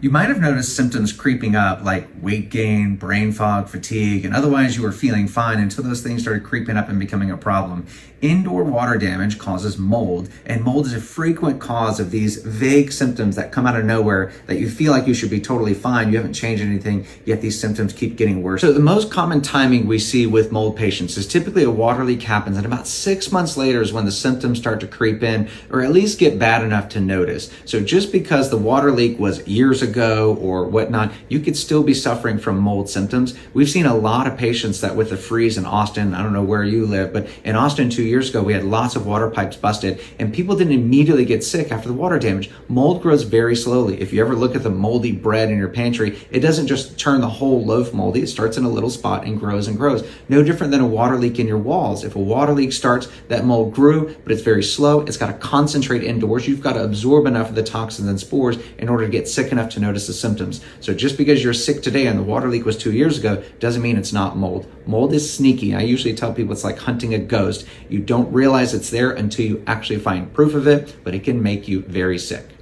You might have noticed symptoms creeping up like weight gain, brain fog, fatigue, and otherwise you were feeling fine until those things started creeping up and becoming a problem. Indoor water damage causes mold, and mold is a frequent cause of these vague symptoms that come out of nowhere that you feel like you should be totally fine, you haven't changed anything, yet these symptoms keep getting worse. So the most common timing we see with mold patients is typically a water leak happens, and about 6 months later is when the symptoms start to creep in, or at least get bad enough to notice. So just because the water leak was years ago or whatnot, you could still be suffering from mold symptoms. We've seen a lot of patients that with the freeze in Austin, I don't know where you live, but in Austin 2 years ago, we had lots of water pipes busted and people didn't immediately get sick after the water damage. Mold grows very slowly. If you ever look at the moldy bread in your pantry, it doesn't just turn the whole loaf moldy. It starts in a little spot and grows and grows. No different than a water leak in your walls. If a water leak starts, that mold grew, but it's very slow. It's got to concentrate indoors. You've got to absorb enough of the toxins and spores in order to get sick enough to notice the symptoms. So just because you're sick today and the water leak was 2 years ago doesn't mean it's not mold. Mold is sneaky. I usually tell people it's like hunting a ghost. You don't realize it's there until you actually find proof of it, but it can make you very sick.